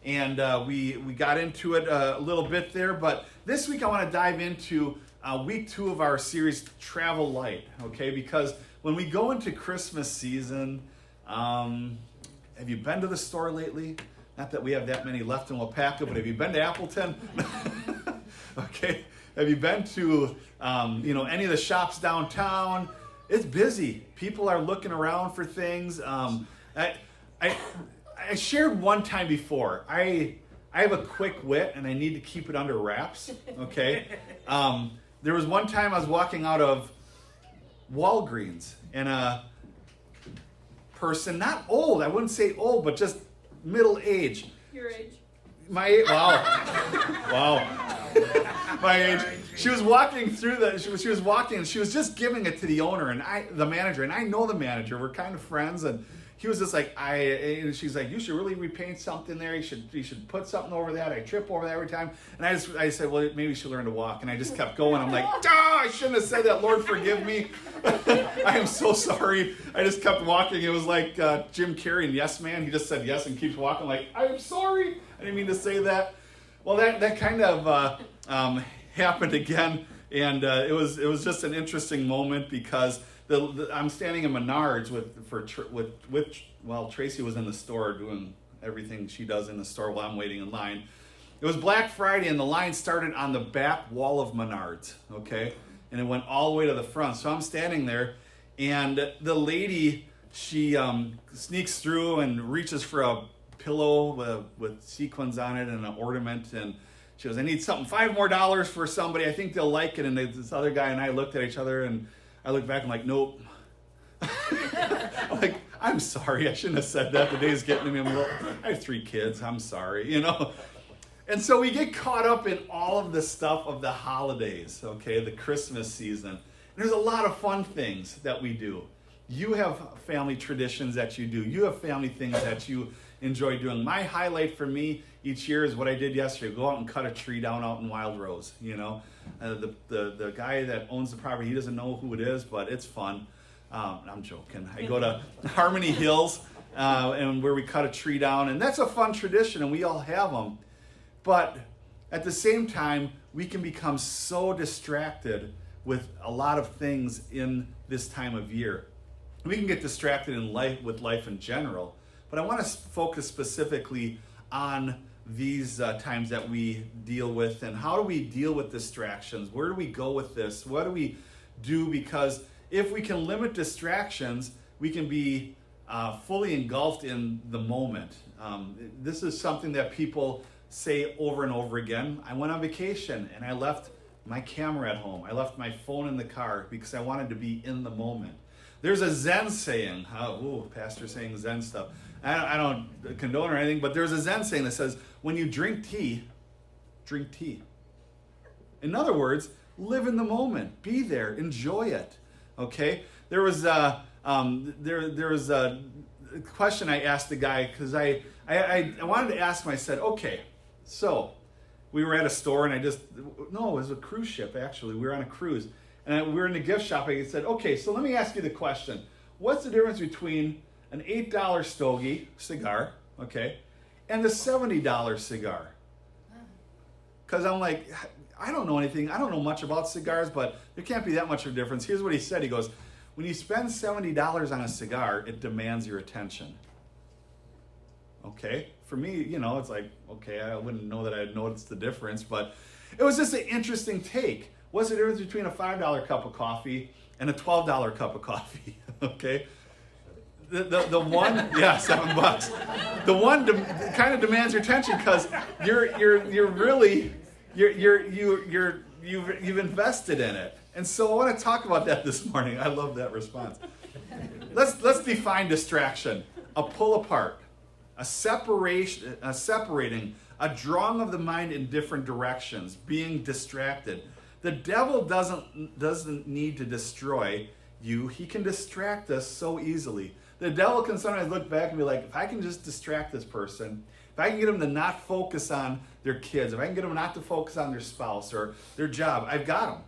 And we got into it a little bit there. But this week I want to dive into week 2 of our series, Travel Light. Okay, because when we go into Christmas season, have you been to the store lately? Not that we have that many left in Wapaka, but have you been to Appleton? Okay. Have you been to any of the shops downtown? It's busy. People are looking around for things. I shared one time before. I have a quick wit and I need to keep it under wraps. Okay. There was one time I was walking out of Walgreens and a person, not old, I wouldn't say old, but just middle age. Your age. Wow. My age. She was walking through she was walking and she was just giving it to the owner and the manager, and I know the manager. We're kind of friends, and he was just like, and she's like, you should really repaint something there. You should put something over that. I trip over that every time. And I said, well, maybe you should learn to walk. And I just kept going. I'm like, I shouldn't have said that. Lord, forgive me. I am so sorry. I just kept walking. It was like Jim Carrey in Yes Man. He just said yes and keeps walking. Like, I'm sorry. I didn't mean to say that. Well, that kind of happened again, and it was just an interesting moment because I'm standing in Menards with Tracy was in the store doing everything she does in the store while I'm waiting in line. It was Black Friday, and the line started on the back wall of Menards, okay, and it went all the way to the front. So I'm standing there, and the lady, she sneaks through and reaches for a pillow with sequins on it and an ornament, and she goes, I need something, $5 more for somebody. I think they'll like it. And this other guy and I looked at each other, and I looked back and I'm like, nope. I'm like, I'm sorry. I shouldn't have said that. The day's getting to me. I'm like, I have 3 kids. I'm sorry, And so we get caught up in all of the stuff of the holidays, okay, the Christmas season. And there's a lot of fun things that we do. You have family traditions that you do. You have family things that you enjoy doing. My highlight for me each year is what I did yesterday. Go out and cut a tree down out in Wild Rose. The guy that owns the property, he doesn't know who it is, but it's fun. I'm joking. I go to Harmony Hills and where we cut a tree down, and that's a fun tradition, and we all have them. But at the same time, we can become so distracted with a lot of things in this time of year. We can get distracted with life in general. But I want to focus specifically on these times that we deal with, and how do we deal with distractions? Where do we go with this? What do we do? Because if we can limit distractions, we can be fully engulfed in the moment. This is something that people say over and over again. I went on vacation and I left my camera at home. I left my phone in the car because I wanted to be in the moment. There's a Zen saying, pastor saying Zen stuff. I don't condone or anything, but there's a Zen saying that says, when you drink tea, drink tea. In other words, live in the moment, be there, enjoy it. Okay? There was a question I asked the guy because I wanted to ask him. I said, okay, so we were at a store and it was a cruise ship actually. We were on a cruise and we were in the gift shop. I said, okay, so let me ask you the question. What's the difference between an $8 stogie cigar, okay, and the $70 cigar? Because I'm like, I don't know anything. I don't know much about cigars, but there can't be that much of a difference. Here's what he said. He goes, when you spend $70 on a cigar, it demands your attention. Okay? For me, it's like, okay, I wouldn't know that I'd noticed the difference, but it was just an interesting take. What's the difference between a $5 cup of coffee and a $12 cup of coffee? Okay? The one, yeah, $7. The one kind of demands your attention because you've invested in it. And so I want to talk about that this morning. I love that response. Let's define distraction. A pull apart, a separation, a separating, a drawing of the mind in different directions, being distracted. The devil doesn't need to destroy you. He can distract us so easily. The devil can sometimes look back and be like, if I can just distract this person, if I can get them to not focus on their kids, if I can get them not to focus on their spouse or their job, I've got them.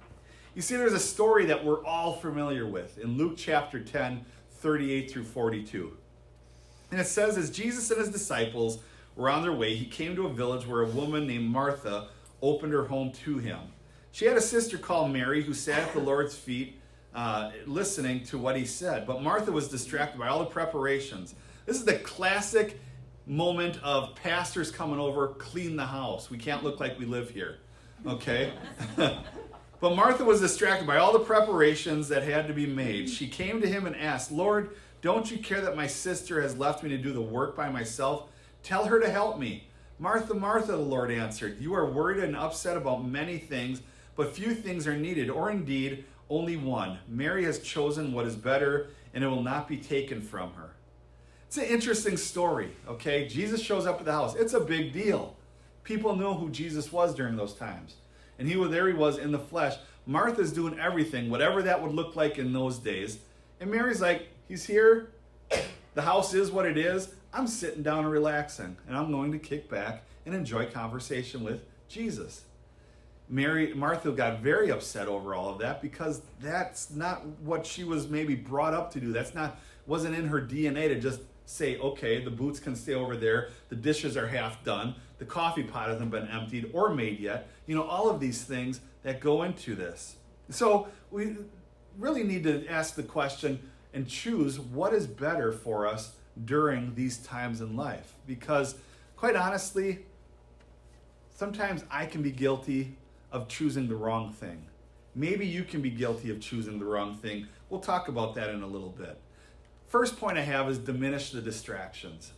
You see, there's a story that we're all familiar with in Luke chapter 10, 38 through 42. And it says, as Jesus and his disciples were were on their way, he came to a village where a woman named Martha opened her home to him. She had a sister called Mary who sat at the Lord's feet listening to what he said. But Martha was distracted by all the preparations. This is the classic moment of pastors coming over, clean the house. We can't look like we live here, okay? But Martha was distracted by all the preparations that had to be made. She came to him and asked, Lord, don't you care that my sister has left me to do the work by myself? Tell her to help me. Martha, Martha, the Lord answered, you are worried and upset about many things, but few things are needed, or indeed only one. Mary has chosen what is better, and it will not be taken from her. It's an interesting story, okay? Jesus shows up at the house. It's a big deal. People know who Jesus was during those times. And there he was in the flesh. Martha's doing everything, whatever that would look like in those days. And Mary's like, he's here. The house is what it is. I'm sitting down and relaxing. And I'm going to kick back and enjoy conversation with Jesus. Martha got very upset over all of that because that's not what she was maybe brought up to do. Wasn't in her DNA to just say, okay, the boots can stay over there, the dishes are half done, the coffee pot hasn't been emptied or made yet. All of these things that go into this. So we really need to ask the question and choose what is better for us during these times in life. Because quite honestly, sometimes I can be guilty of choosing the wrong thing. Maybe you can be guilty of choosing the wrong thing. We'll talk about that in a little bit. First point I have is diminish the distractions.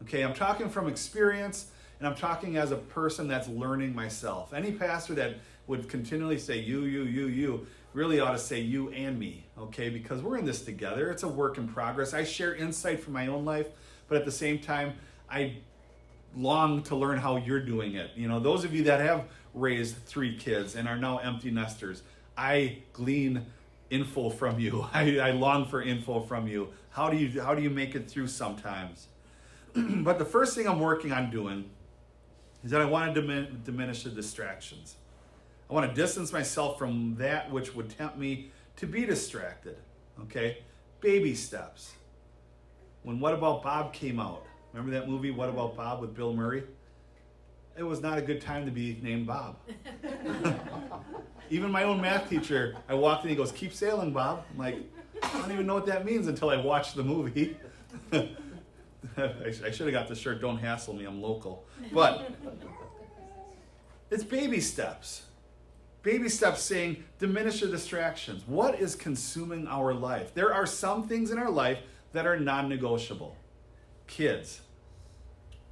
Okay, I'm talking from experience, and I'm talking as a person that's learning myself. Any pastor that would continually say you, really ought to say you and me, okay? Because we're in this together. It's a work in progress. I share insight from my own life, but at the same time, I long to learn how you're doing it. Those of you that have raised 3 kids and are now empty nesters, I glean info from you. I long for info from you. How do you make it through sometimes? But the first thing I'm working on doing is that I want to diminish the distractions. I want to distance myself from that which would tempt me to be distracted. Okay? Baby steps. When What About Bob came out, remember that movie, What About Bob, with Bill Murray? It was not a good time to be named Bob. Even my own math teacher, I walked in, he goes, keep sailing, Bob. I'm like, I don't even know what that means until I watched the movie. I should have got the shirt, don't hassle me, I'm local. But it's baby steps. Baby steps saying, diminish the distractions. What is consuming our life? There are some things in our life that are non-negotiable. Kids,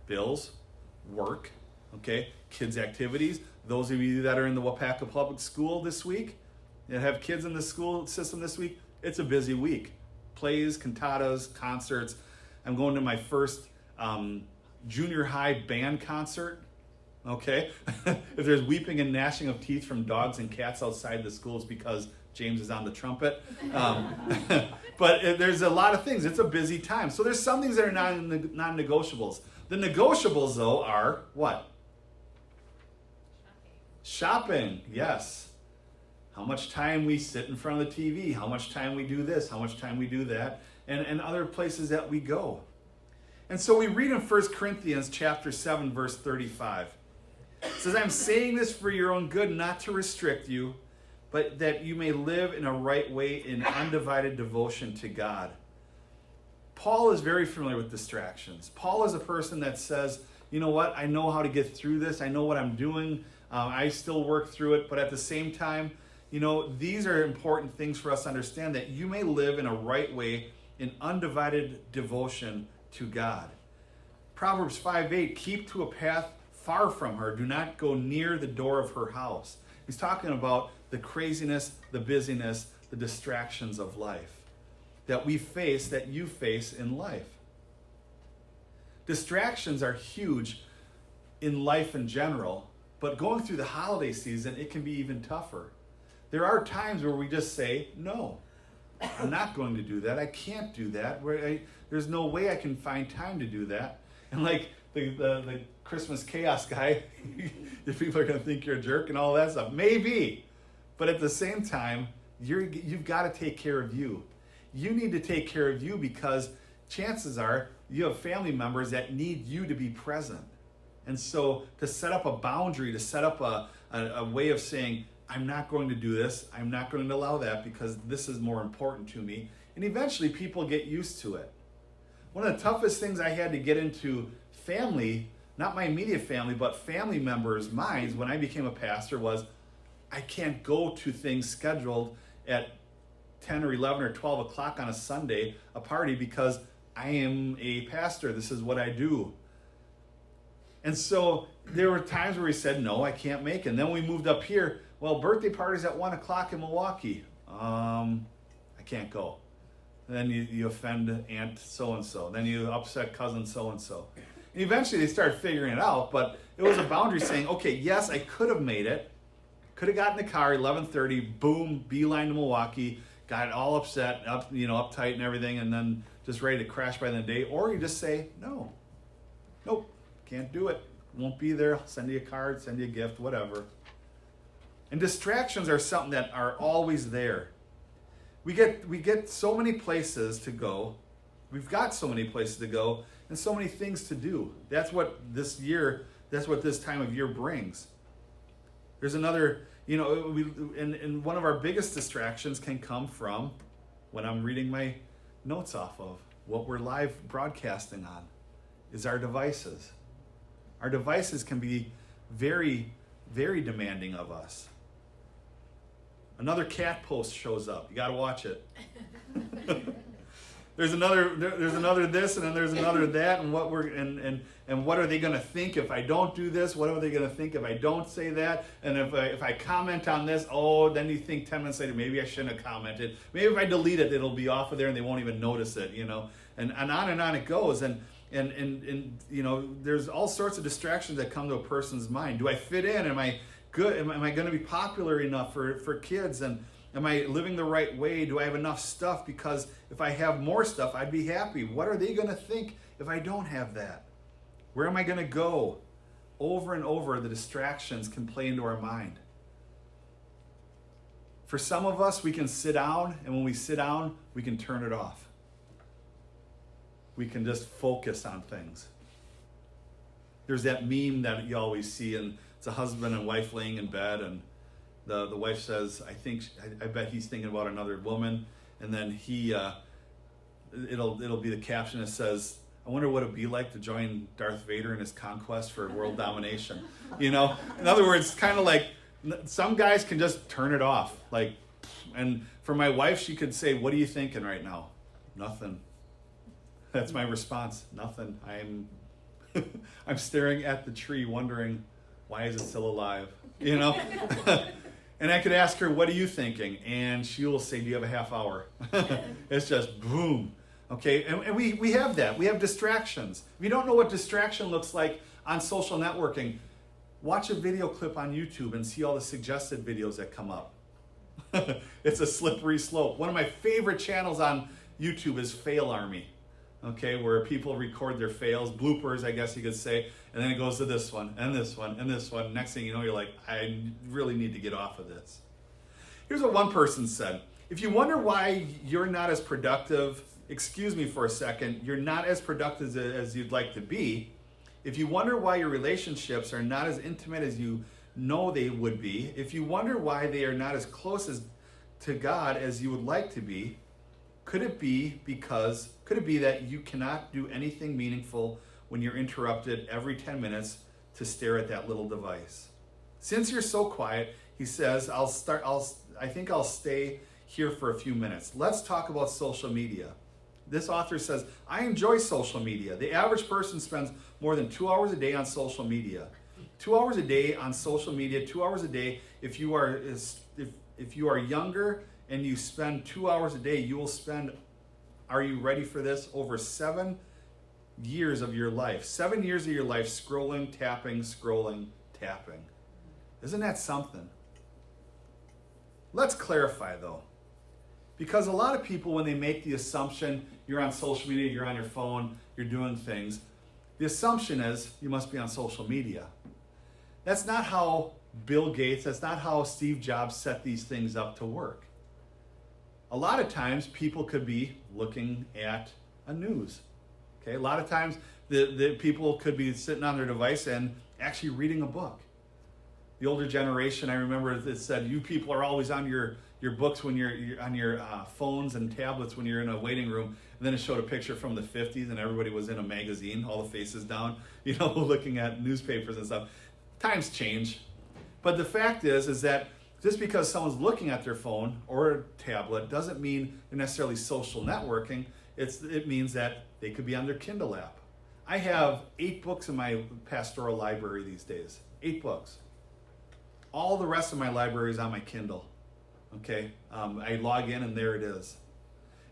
bills, work, okay, kids' activities. Those of you that are in the Wapaka Public School this week, that have kids in the school system this week, it's a busy week. Plays, cantatas, concerts. I'm going to my first junior high band concert. Okay? If there's weeping and gnashing of teeth from dogs and cats outside the schools because James is on the trumpet. But there's a lot of things. It's a busy time. So there's some things that are non-negotiables. The negotiables, though, are what? Shopping, yes. How much time we sit in front of the TV, how much time we do this, how much time we do that, and other places that we go. And so we read in 1 Corinthians chapter 7, verse 35. It says, I'm saying this for your own good, not to restrict you, but that you may live in a right way in undivided devotion to God. Paul is very familiar with distractions. Paul is a person that says, you know what, I know how to get through this. I know what I'm doing. I still work through it. But at the same time, these are important things for us to understand, that you may live in a right way in undivided devotion to God. Proverbs 5:8, keep to a path far from her. Do not go near the door of her house. He's talking about the craziness, the busyness, the distractions of life that we face, that you face in life. Distractions are huge in life in general, but going through the holiday season, it can be even tougher. There are times where we just say, no, I'm not going to do that. I can't do that. There's no way I can find time to do that. And like the Christmas chaos guy, if people are going to think you're a jerk and all that stuff, maybe. But at the same time, you've got to take care of you. You need to take care of you, because chances are you have family members that need you to be present. And so to set up a boundary, to set up a way of saying, I'm not going to do this, I'm not going to allow that because this is more important to me. And eventually people get used to it. One of the toughest things I had to get into family, not my immediate family, but family members' minds when I became a pastor was, I can't go to things scheduled at 10 or 11 or 12 o'clock on a Sunday, a party, because I am a pastor. This is what I do. And so there were times where he said, no, I can't make it. And then we moved up here. Well, birthday party's at 1 o'clock in Milwaukee. I can't go. And then you offend Aunt so-and-so. Then you upset cousin so-and-so. And eventually they started figuring it out, but it was a boundary saying, okay, yes, I could have made it. Could have gotten in the car, 11:30, boom, beeline to Milwaukee, got all upset, uptight and everything, and then just ready to crash by the end of the day. Or you just say, no, nope, can't do it. Won't be there. I'll send you a card, send you a gift, whatever. And distractions are something that are always there. We get so many places to go. We've got so many places to go and so many things to do. That's what this time of year brings. There's another, and one of our biggest distractions can come from when I'm reading my notes off of what we're live broadcasting on, is our devices. Our devices can be very, very demanding of us. Another cat post shows up. You got to watch it. There's another this, and then there's another that, and what are they going to think if I don't do this? What are they going to think if I don't say that? And if I comment on this, then you think 10 minutes later, maybe I shouldn't have commented. Maybe if I delete it, it'll be off of there and they won't even notice it, And on it goes. And there's all sorts of distractions that come to a person's mind. Do I fit in? Am I good? Am I going to be popular enough for kids? And am I living the right way? Do I have enough stuff? Because if I have more stuff, I'd be happy. What are they going to think if I don't have that? Where am I going to go? Over and over, the distractions can play into our mind. For some of us, we can sit down, and when we sit down, we can turn it off. We can just focus on things. There's that meme that you always see, and it's a husband and wife laying in bed, and the wife says, I bet he's thinking about another woman. And then it'll be the caption that says, I wonder what it'd be like to join Darth Vader in his conquest for world domination. In other words, kind of like some guys can just turn it off. And for my wife, she could say, what are you thinking right now? Nothing. That's my response. Nothing. I'm staring at the tree wondering, why is it still alive? And I could ask her, what are you thinking? And she will say, do you have a half hour? It's just boom. Okay, and we have that. We have distractions. If you don't know what distraction looks like on social networking, watch a video clip on YouTube and see all the suggested videos that come up. It's a slippery slope. One of my favorite channels on YouTube is Fail Army. Okay, where people record their fails, bloopers, I guess you could say, and then it goes to this one, and this one, and this one. Next thing you know, you're like, I really need to get off of this. Here's what one person said. If you wonder why you're not as productive, excuse me for a second, you're not as productive as you'd like to be. If you wonder why your relationships are not as intimate as you know they would be, if you wonder why they are not as close to God as you would like to be, could it be that you cannot do anything meaningful when you're interrupted every 10 minutes to stare at that little device? Since you're so quiet, he says, I think I'll stay here for a few minutes. Let's talk about social media. This author says, I enjoy social media. The average person spends more than 2 hours a day on social media. 2 hours a day on social media, 2 hours a day. If you are younger and you spend 2 hours a day, you will spend, are you ready for this, over 7 years of your life. 7 years of your life scrolling, tapping. Isn't that something? Let's clarify though. Because a lot of people, when they make the assumption, you're on social media, you're on your phone, you're doing things, the assumption is you must be on social media. That's not how Bill Gates, that's not how Steve Jobs set these things up to work. A lot of times people could be looking at a news. Okay, a lot of times the people could be sitting on their device and actually reading a book. The older generation, I remember it said, you people are always on your books when you're on your phones and tablets when you're in a waiting room. And then it showed a picture from the 50s and everybody was in a magazine, all the faces down, looking at newspapers and stuff. Times change. But the fact is that just because someone's looking at their phone or a tablet doesn't mean they're necessarily social networking. It means that they could be on their Kindle app. I have 8 books in my pastoral library these days. 8 books. All the rest of my library is on my Kindle. Okay, I log in and there it is.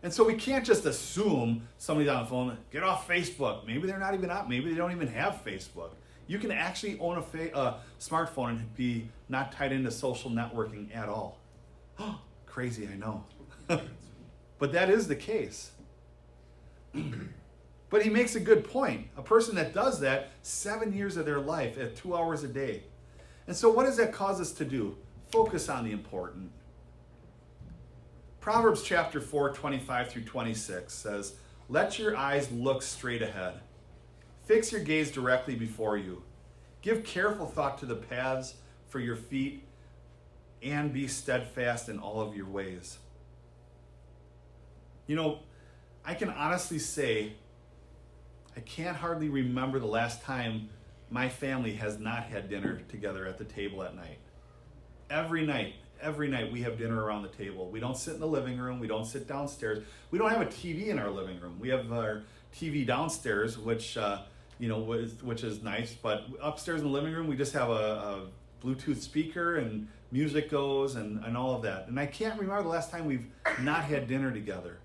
And so we can't just assume somebody's on the phone, get off Facebook. Maybe they're not even out. Maybe they don't even have Facebook. You can actually own a smartphone and be not tied into social networking at all. Crazy, I know. But that is the case. But he makes a good point. A person that does that 7 years of their life at 2 hours a day. And so what does that cause us to do? Focus on the important. Proverbs chapter 4, 25 through 26 says, let your eyes look straight ahead. Fix your gaze directly before you. Give careful thought to the paths for your feet and be steadfast in all of your ways. I can honestly say, I can't hardly remember the last time my family has not had dinner together at the table at night. Every night we have dinner around the table. We don't sit in the living room. We don't sit downstairs. We don't have a TV in our living room. We have our TV downstairs, which is nice. But upstairs in the living room, we just have a Bluetooth speaker and music goes and all of that. And I can't remember the last time we've not had dinner together.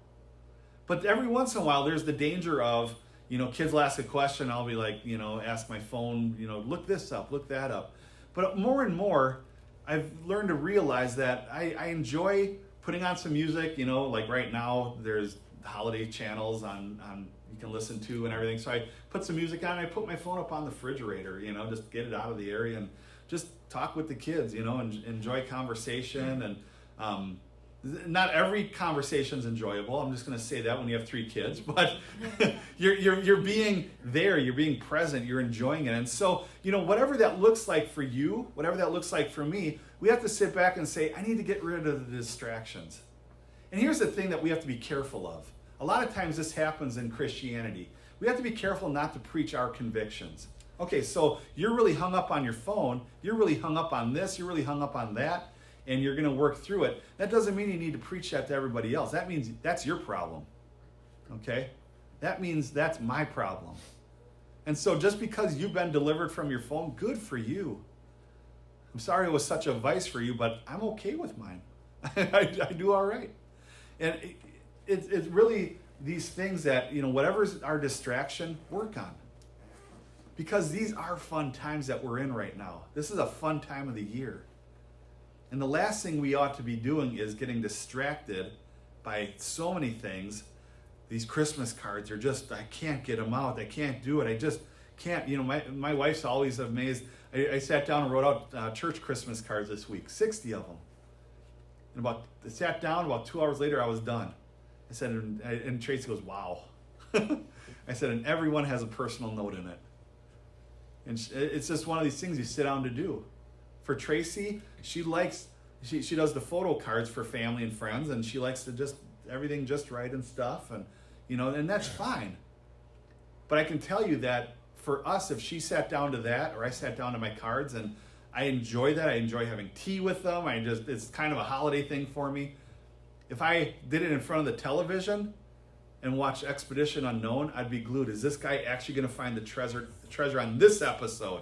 But every once in a while, there's the danger of, kids will ask a question. I'll be like, ask my phone, look this up, look that up. But more and more, I've learned to realize that I enjoy putting on some music, like right now there's holiday channels on you can listen to and everything. So I put some music on and I put my phone up on the refrigerator, just get it out of the area and just talk with the kids, and enjoy conversation. And not every conversation's enjoyable. I'm just going to say that when you have 3 kids, but you're being there, you're being present, you're enjoying it. And so, whatever that looks like for you, whatever that looks like for me, we have to sit back and say, I need to get rid of the distractions. And here's the thing that we have to be careful of. A lot of times this happens in Christianity. We have to be careful not to preach our convictions. Okay, so you're really hung up on your phone, you're really hung up on this, you're really hung up on that, and you're going to work through it. That doesn't mean you need to preach that to everybody else. That means that's your problem. Okay? That means that's my problem. And so just because you've been delivered from your phone, good for you. I'm sorry it was such a vice for you, but I'm okay with mine. I do all right. And it's really these things that, whatever's our distraction, work on. Because these are fun times that we're in right now. This is a fun time of the year. And the last thing we ought to be doing is getting distracted by so many things. These Christmas cards are just, I can't get them out. I can't do it. I just can't. My wife's always amazed. I sat down and wrote out church Christmas cards this week, 60 of them. And I sat down, about 2 hours later, I was done. I said, and Tracy goes, wow. I said, and everyone has a personal note in it. And it's just one of these things you sit down to do. For Tracy, she does the photo cards for family and friends, and she likes to just everything just right and stuff, and and that's fine. But I can tell you that for us, if she sat down to that, or I sat down to my cards, and I enjoy that. I enjoy having tea with them. It's kind of a holiday thing for me. If I did it in front of the television and watched Expedition Unknown, I'd be glued. Is this guy actually going to find the treasure on this episode?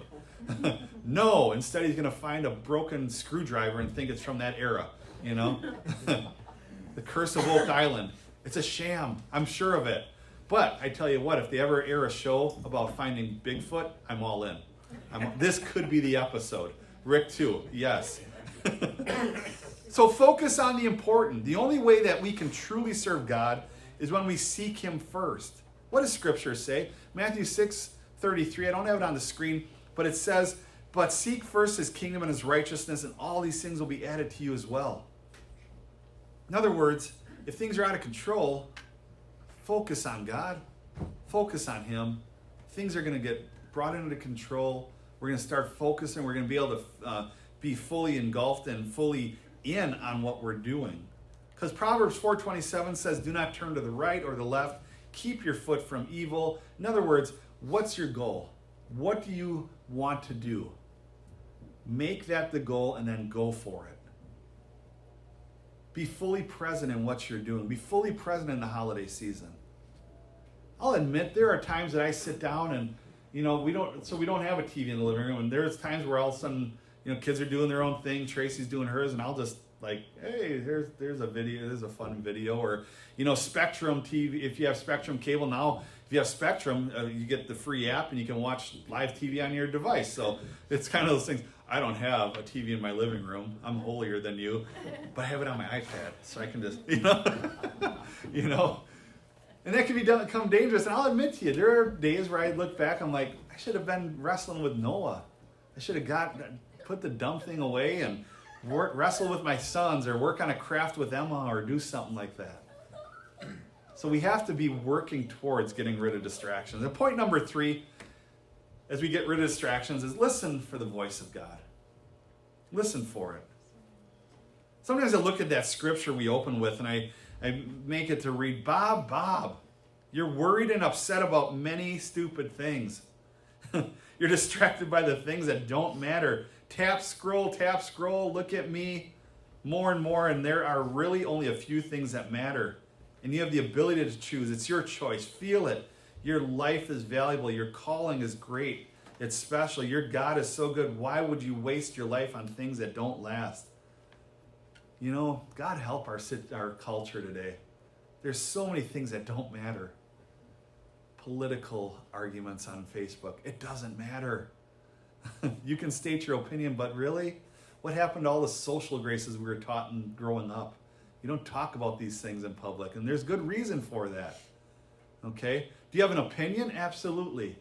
No, instead he's going to find a broken screwdriver and think it's from that era, The Curse of Oak Island. It's a sham, I'm sure of it. But I tell you what, if they ever air a show about finding Bigfoot, I'm all in. This could be the episode. Rick too, yes. So focus on the important. The only way that we can truly serve God is when we seek Him first. What does Scripture say? Matthew 6:33, I don't have it on the screen, but it says, but seek first His kingdom and His righteousness, and all these things will be added to you as well. In other words, if things are out of control, focus on God. Focus on Him. Things are going to get brought into control. We're going to start focusing. We're going to be able to be fully engulfed and fully in on what we're doing. Because Proverbs 4:27 says, do not turn to the right or the left. Keep your foot from evil. In other words, what's your goal? What do you want to do? Make that the goal and then go for it. Be fully present in what you're doing. Be fully present in the holiday season. I'll admit there are times that I sit down and, we don't have a TV in the living room, and there's times where all of a sudden, kids are doing their own thing, Tracy's doing hers, and I'll just like, hey, there's a video, there's a fun video, or, Spectrum TV, if you have Spectrum cable now, if you have Spectrum, you get the free app and you can watch live TV on your device. So it's kind of those things. I don't have a TV in my living room. I'm holier than you, but I have it on my iPad, so I can just, And that can become dangerous. And I'll admit to you, there are days where I look back, I'm like, I should have been wrestling with Noah. I should have put the dumb thing away and wrestle with my sons, or work on a craft with Emma, or do something like that. So we have to be working towards getting rid of distractions. And point number 3, as we get rid of distractions, is listen for the voice of God. Listen for it. Sometimes I look at that scripture we open with, and I make it to read, Bob, you're worried and upset about many stupid things. You're distracted by the things that don't matter. Tap, scroll, look at me, more and more, and there are really only a few things that matter. And you have the ability to choose. It's your choice. Feel it. Your life is valuable. Your calling is great. It's special. Your God is so good. Why would you waste your life on things that don't last? God help our culture today. There's so many things that don't matter. Political arguments on Facebook. It doesn't matter. You can state your opinion, but really, what happened to all the social graces we were taught in growing up? You don't talk about these things in public, and there's good reason for that. Okay? Do you have an opinion? Absolutely.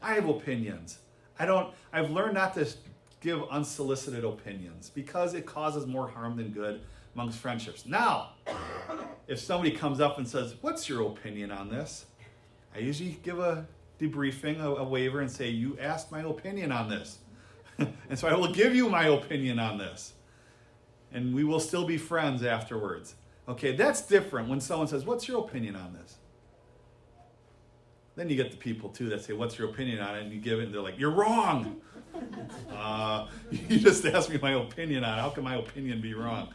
I have opinions. I've learned not to give unsolicited opinions because it causes more harm than good amongst friendships. Now, if somebody comes up and says, what's your opinion on this? I usually give a debriefing, a waiver, and say, you asked my opinion on this. And so I will give you my opinion on this. And we will still be friends afterwards. Okay, that's different when someone says, what's your opinion on this? Then you get the people, too, that say, what's your opinion on it? And you give it, and they're like, you're wrong. You just asked me my opinion on it. How can my opinion be wrong?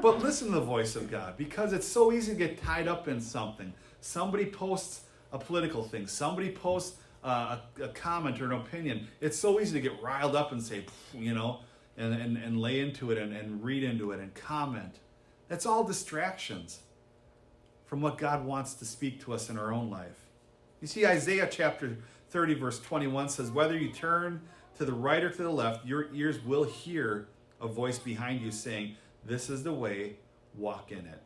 But listen to the voice of God, because it's so easy to get tied up in something. Somebody posts a political thing. Somebody posts a comment or an opinion. It's so easy to get riled up and say, and lay into it and read into it and comment. That's all distractions from what God wants to speak to us in our own life. You see, Isaiah chapter 30, verse 21 says, whether you turn to the right or to the left, your ears will hear a voice behind you saying, this is the way, walk in it.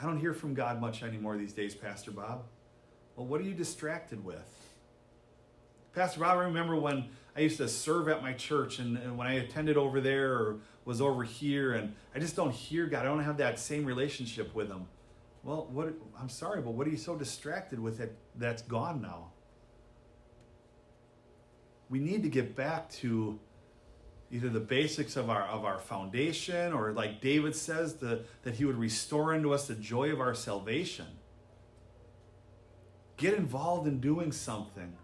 I don't hear from God much anymore these days, Pastor Bob. Well, what are you distracted with? Pastor Bob, I remember when I used to serve at my church, and when I attended over there or was over here, and I just don't hear God. I don't have that same relationship with Him. Well, I'm sorry, but what are you so distracted with that's gone now? We need to get back to either the basics of our foundation, or like David says, that he would restore unto us the joy of our salvation. Get involved in doing something.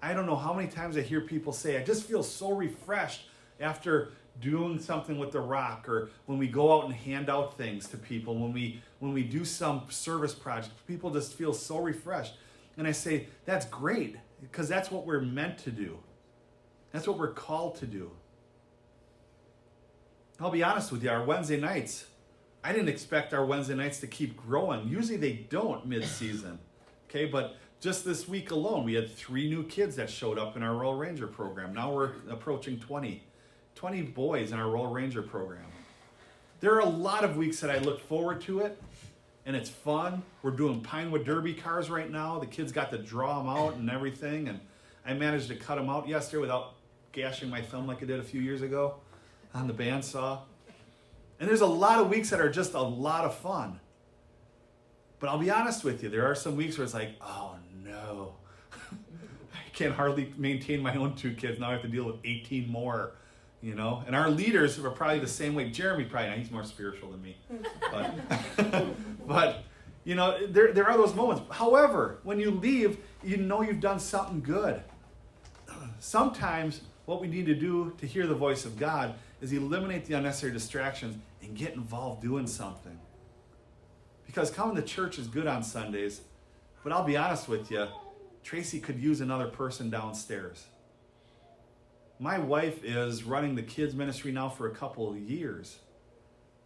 I don't know how many times I hear people say, I just feel so refreshed after doing something with the Rock, or when we go out and hand out things to people, when we do some service project, people just feel so refreshed. And I say, that's great, because that's what we're meant to do. That's what we're called to do. I'll be honest with you, our Wednesday nights, I didn't expect our Wednesday nights to keep growing. Usually they don't mid-season. Okay, but just this week alone, we had 3 new kids that showed up in our Royal Ranger program. Now we're approaching 20 boys in our Royal Ranger program. There are a lot of weeks that I look forward to it, and it's fun. We're doing Pinewood Derby cars right now. The kids got to draw them out and everything, and I managed to cut them out yesterday without gashing my thumb like I did a few years ago on the bandsaw. And there's a lot of weeks that are just a lot of fun. But I'll be honest with you, there are some weeks where it's like, oh no, I can't hardly maintain my own 2 kids. Now I have to deal with 18 more, you know? And our leaders are probably the same way. Jeremy probably, not, he's more spiritual than me. But you know, there are those moments. However, when you leave, you know you've done something good. Sometimes what we need to do to hear the voice of God is eliminate the unnecessary distractions and get involved doing something. Because coming to church is good on Sundays, but I'll be honest with you, Tracy could use another person downstairs. My wife is running the kids ministry now for a couple of years.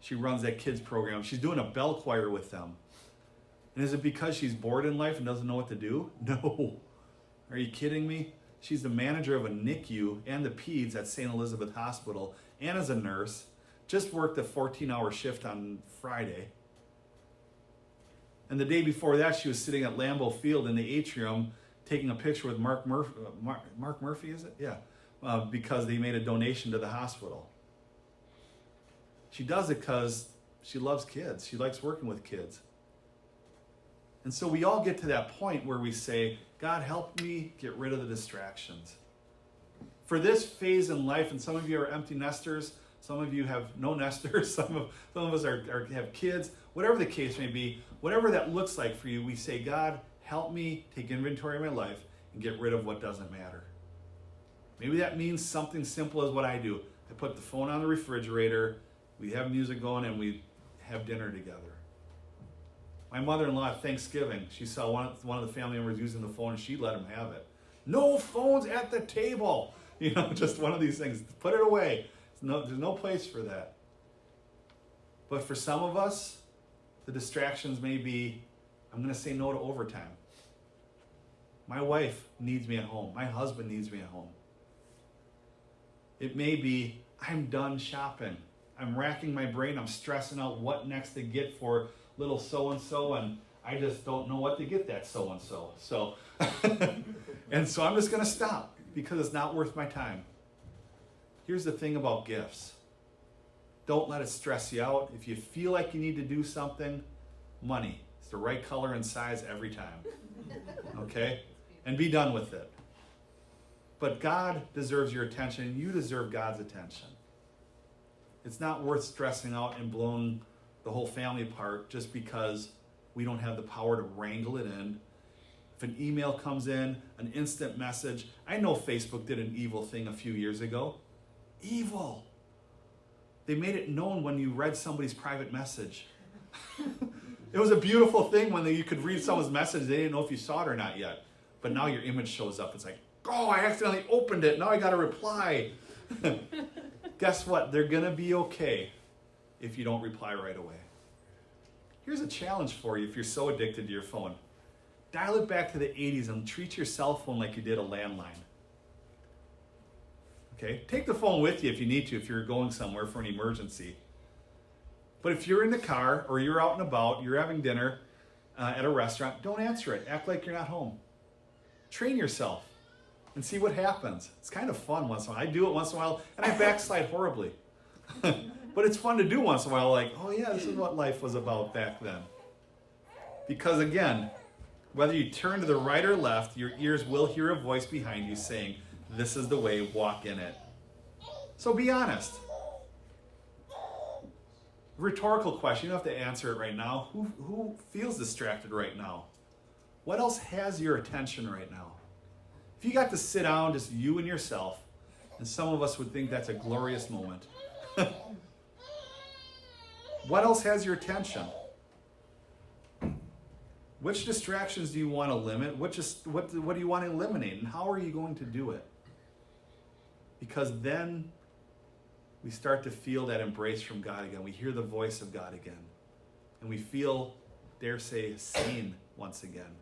She runs that kids program. She's doing a bell choir with them. And is it because she's bored in life and doesn't know what to do? No. Are you kidding me? She's the manager of a NICU and the peds at St. Elizabeth Hospital, and as a nurse, just worked a 14-hour shift on Friday. And the day before that, she was sitting at Lambeau Field in the atrium taking a picture with Mark Murphy, is it? Yeah, because they made a donation to the hospital. She does it because she loves kids. She likes working with kids. And so we all get to that point where we say, God, help me get rid of the distractions. For this phase in life, and some of you are empty nesters, some of you have no nesters, some of us have kids, whatever the case may be, whatever that looks like for you, we say, God, help me take inventory of my life and get rid of what doesn't matter. Maybe that means something simple as what I do. I put the phone on the refrigerator, we have music going, and we have dinner together. My mother-in-law at Thanksgiving, she saw one of the family members using the phone, and she let him have it. No phones at the table. You know, just one of these things. Put it away. There's no place for that. But for some of us, the distractions may be, I'm going to say no to overtime. My wife needs me at home. My husband needs me at home. It may be, I'm done shopping. I'm racking my brain. I'm stressing out what next to get for little so-and-so, and I just don't know what to get that so-and-so. So, and so I'm just going to stop because it's not worth my time. Here's the thing about gifts. Don't let it stress you out. If you feel like you need to do something, money. It's the right color and size every time. Okay? And be done with it. But God deserves your attention, and you deserve God's attention. It's not worth stressing out and blowing the whole family apart just because we don't have the power to wrangle it in. If an email comes in, an instant message. I know Facebook did an evil thing a few years ago. Evil. They made it known when you read somebody's private message. It was a beautiful thing when you could read someone's message. They didn't know if you saw it or not yet. But now your image shows up. It's like, oh, I accidentally opened it. Now I got to reply. Guess what? They're going to be okay if you don't reply right away. Here's a challenge for you if you're so addicted to your phone. Dial it back to the 80s and treat your cell phone like you did a landline. Okay? Take the phone with you if you need to, if you're going somewhere for an emergency. But if you're in the car or you're out and about, you're having dinner at a restaurant, don't answer it. Act like you're not home. Train yourself and see what happens. It's kind of fun once in a while. I do it once in a while, and I backslide horribly. But it's fun to do once in a while, like, oh yeah, this is what life was about back then. Because again, whether you turn to the right or left, your ears will hear a voice behind you saying, this is the way, walk in it. So be honest. Rhetorical question, you don't have to answer it right now. Who feels distracted right now? What else has your attention right now? If you got to sit down, just you and yourself, and some of us would think that's a glorious moment. What else has your attention? Which distractions do you want to limit? What do you want to eliminate? And how are you going to do it? Because then we start to feel that embrace from God again. We hear the voice of God again. And we feel, dare say, sane once again.